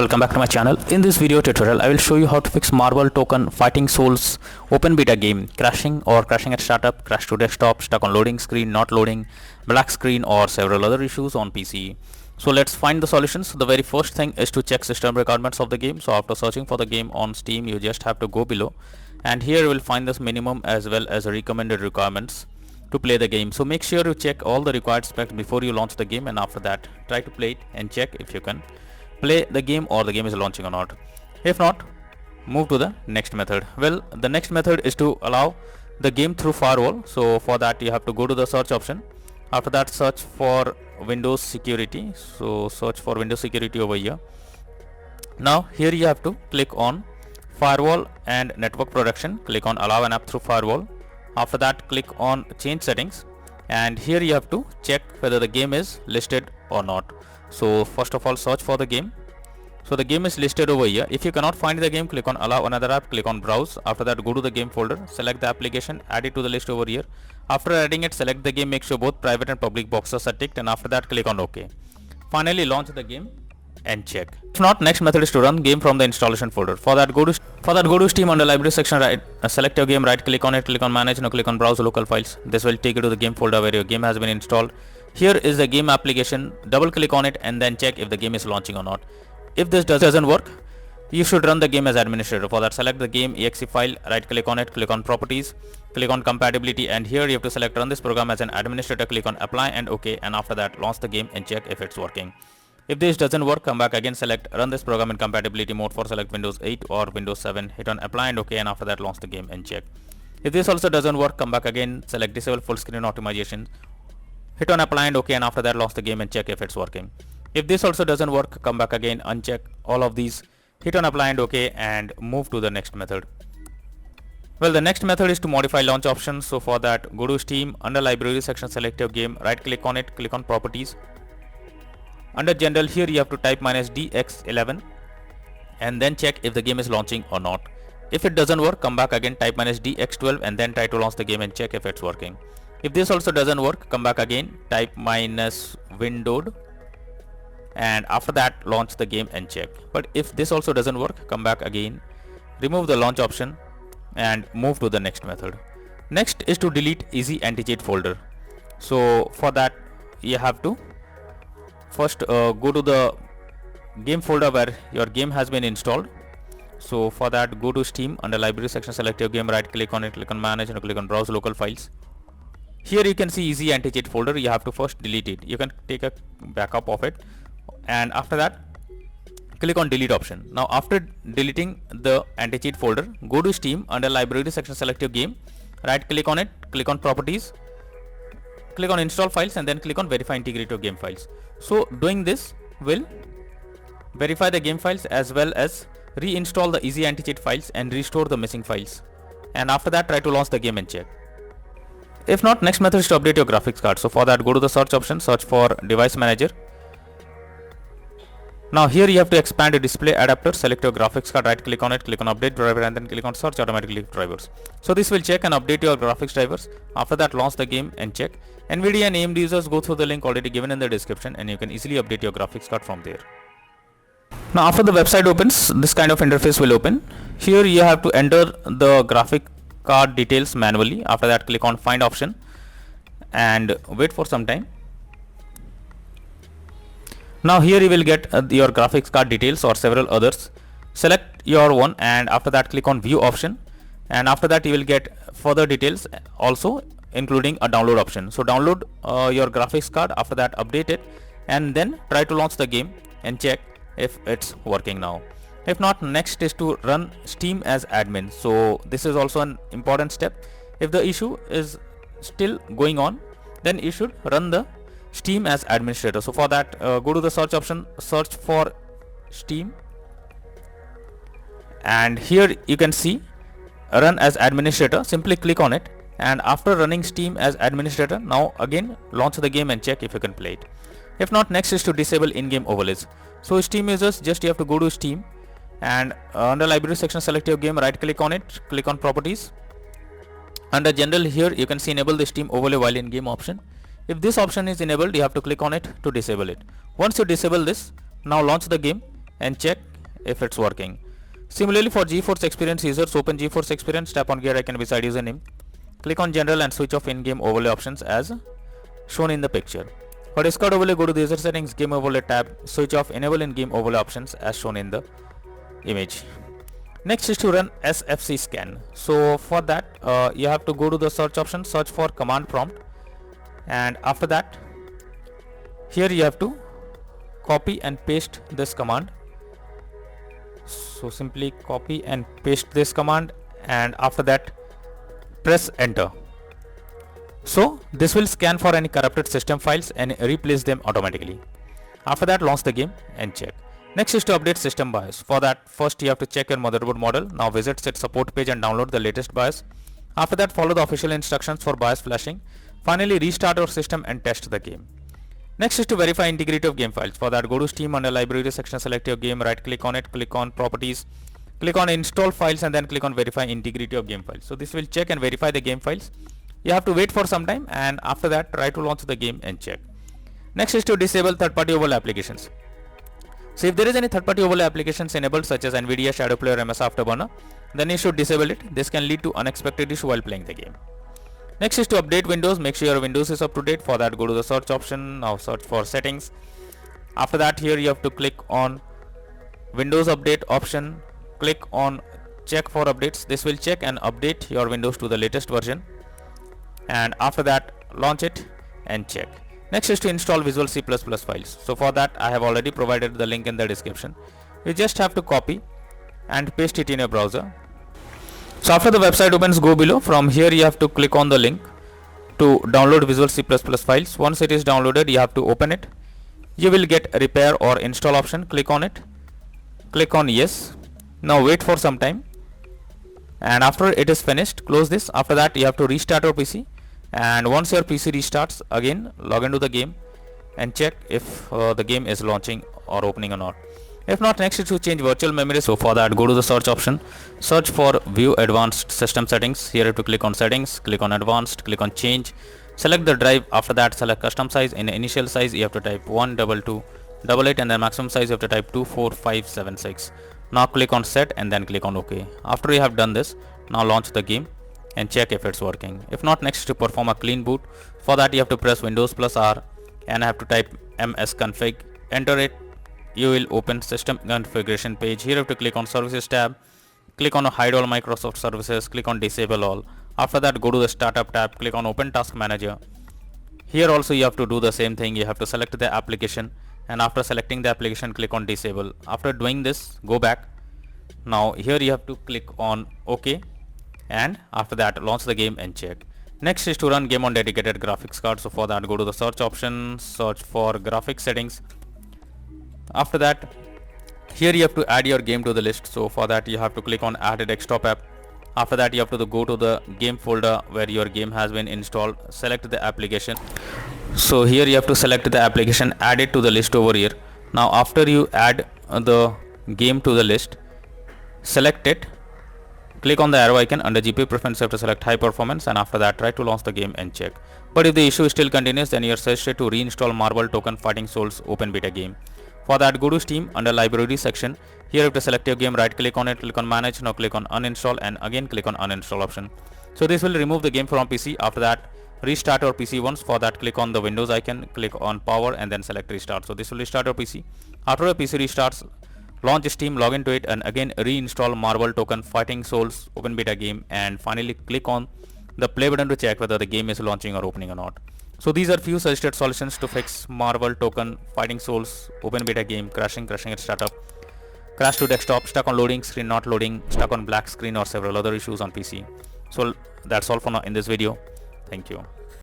welcome back to my channel. In this video tutorial I will show you how to fix Marvel Tōkon Fighting Souls open beta game crashing at startup, crash to desktop, stuck on loading screen, not loading, black screen or several other issues on PC. So let's find the solutions. The very first thing is to check system requirements of the game. So after searching for the game on Steam, you just have to go below and here you will find this minimum as well as recommended requirements to play the game. So make sure you check all the required specs before you launch the game, and after that try to play it and check if you can play the game or the game is launching or not. If not, move to the next method. Well, the next method is to allow the game through firewall. So for that you have to go to the search option. After that search for Windows security. So search for Windows security over here. Now here you have to click on firewall and network protection. Click on allow an app through firewall. After that click on change settings and here you have to check whether the game is listed or not. So first of all search for the game. So the game is listed over here. If you cannot find the game, click on allow another app, click on browse. After that go to the game folder, select the application, add it to the list over here. After adding it, select the game, make sure both private and public boxes are ticked, and after that click on OK. Finally launch the game and check. If not, next method is to run game from the installation folder. For that go to Steam under library section, right, select your game, right click on it, click on manage, now click on browse local files. This will take you to the game folder where your game has been installed. Here is the game application, double click on it and then check if the game is launching or not. If this doesn't work, you should run the game as administrator. For that select the game exe file, right click on it, click on properties, click on compatibility, and here you have to select run this program as an administrator, click on apply and OK, and after that launch the game and check if it's working. If this doesn't work, come back again, select run this program in compatibility mode for select Windows 8 or Windows 7, hit on apply and OK, and after that launch the game and check. If this also doesn't work, come back again, select disable full screen optimization, hit on apply and OK, and after that launch the game and check if it's working. If this also doesn't work, come back again, uncheck all of these, hit on apply and OK, and move to the next method. Well, the next method is to modify launch options. So for that go to Steam, under library section select your game, right click on it, click on properties. Under general here you have to type -dx11 and then check if the game is launching or not. If it doesn't work, come back again, type -dx12 and then try to launch the game and check if it's working. If this also doesn't work, come back again, type -windowed and after that launch the game and check. But if this also doesn't work, come back again, remove the launch option and move to the next method. Next is to delete easy anti-cheat folder. So for that you have to first go to the game folder where your game has been installed. So for that go to Steam, under library section select your game, right click on it, click on manage and click on browse local files. Here you can see easy anti-cheat folder. You have to first delete it. You can take a backup of it and after that click on delete option. Now after deleting the anti-cheat folder, go to Steam, under library section select your game, right click on it, click on properties, click on install files and then click on verify integrity of game files. So doing this will verify the game files as well as reinstall the easy anti-cheat files and restore the missing files, and after that try to launch the game and check. If not, next method is to update your graphics card. So for that go to the search option, search for device manager. Now here you have to expand the display adapter, select your graphics card, right click on it, click on update driver and then click on search automatically drivers. So this will check and update your graphics drivers. After that launch the game and check. NVIDIA and AMD users, go through the link already given in the description and you can easily update your graphics card from there. Now after the website opens, this kind of interface will open. Here you have to enter the graphic card details manually. After that click on find option and wait for some time. Now here you will get your graphics card details or several others. Select your one and after that click on view option, and after that you will get further details also including a download option. So download your graphics card, after that update it and then try to launch the game and check if it's working now. If not, next is to run Steam as admin. So this is also an important step. If the issue is still going on, then you should run the Steam as administrator. So for that go to the search option, search for Steam and here you can see run as administrator. Simply click on it and after running Steam as administrator, now again launch the game and check if you can play it. If not, next is to disable in-game overlays. So Steam users, just you have to go to Steam and under library section select your game, right click on it, click on properties. Under general here you can see enable the Steam overlay while in game option. If this option is enabled, you have to click on it to disable it. Once you disable this, now launch the game and check if it's working. Similarly, for GeForce Experience users, open GeForce Experience, tap on gear icon beside username, click on general and switch off in-game overlay options as shown in the picture. For Discord overlay, go to the user settings, game overlay tab, switch off enable in-game overlay options as shown in the image. Next is to run SFC scan. So for that you have to go to the search option, search for command prompt, and after that here you have to copy and paste this command. So simply copy and paste this command, and after that press enter. So this will scan for any corrupted system files and replace them automatically. After that, launch the game and check. Next is to update system BIOS. For that, first you have to check your motherboard model. Now visit set support page and download the latest BIOS. After that, follow the official instructions for BIOS flashing. Finally, restart your system and test the game. Next is to verify integrity of game files. For that, go to Steam, under library section, select your game, right click on it, click on properties, click on install files, and then click on verify integrity of game files. So this will check and verify the game files. You have to wait for some time, and after that try to launch the game and check. Next is to disable third-party overlay applications. So if there is any third-party overlay applications enabled such as NVIDIA Shadow Play or MS Afterburner, then you should disable it. This can lead to unexpected issue while playing the game. Next is to update Windows. Make sure your Windows is up to date. For that, go to the search option. Now search for settings. After that, here you have to click on Windows Update option. Click on check for updates. This will check and update your Windows to the latest version, and after that launch it and check. Next is to install Visual C++ files. So for that, I have already provided the link in the description. You just have to copy and paste it in your browser. So after the website opens, go below. From here you have to click on the link to download Visual C++ files. Once it is downloaded, you have to open it. You will get repair or install option. Click on it, click on yes. Now wait for some time, and after it is finished, close this. After that, you have to restart your PC, and once your PC restarts, again log into the game and check if the game is launching or opening or not. If not, next is to change virtual memory. So for that, go to the search option, search for view advanced system settings. Here you have to click on settings, click on advanced, click on change, select the drive. After that, select custom size. In initial size you have to type 12288, and then maximum size you have to type 24576. Now click on set and then click on OK. After you have done this, now launch the game and check if it's working. If not, next to perform a clean boot. For that, you have to press Windows plus R and have to type msconfig, enter it. You will open system configuration page. Here you have to click on services tab, click on hide all Microsoft services, click on disable all. After that, go to the startup tab, click on open task manager. Here also you have to do the same thing. You have to select the application, and after selecting the application, click on disable. After doing this, go back. Now here you have to click on OK, and after that launch the game and check. Next is to run game on dedicated graphics card. So for that, go to the search option, search for graphics settings. After that, here you have to add your game to the list. So for that, you have to click on add a desktop app. After that, you have to go to the game folder where your game has been installed, select the application. So here you have to select the application, add it to the list over here. Now after you add the game to the list, select it, click on the arrow icon. Under GPU preference you have to select high performance, and after that try to launch the game and check. But if the issue still continues, then you are suggested to reinstall Marvel Tōkon Fighting Souls open beta game. For that, go to Steam, under library section. Here you have to select your game, right click on it, click on manage. Now click on uninstall and again click on uninstall option. So this will remove the game from PC. After that, restart your PC once. For that, click on the Windows icon, click on power and then select restart. So this will restart your PC. After your PC restarts, launch Steam, log into it, and again reinstall Marvel Tōkon Fighting Souls open beta game, and finally click on the play button to check whether the game is launching or opening or not. So these are few suggested solutions to fix Marvel Tōkon Fighting Souls open beta game crashing at startup, crash to desktop, stuck on loading screen not loading, stuck on black screen, or several other issues on PC. So that's all for now in this video. Thank you.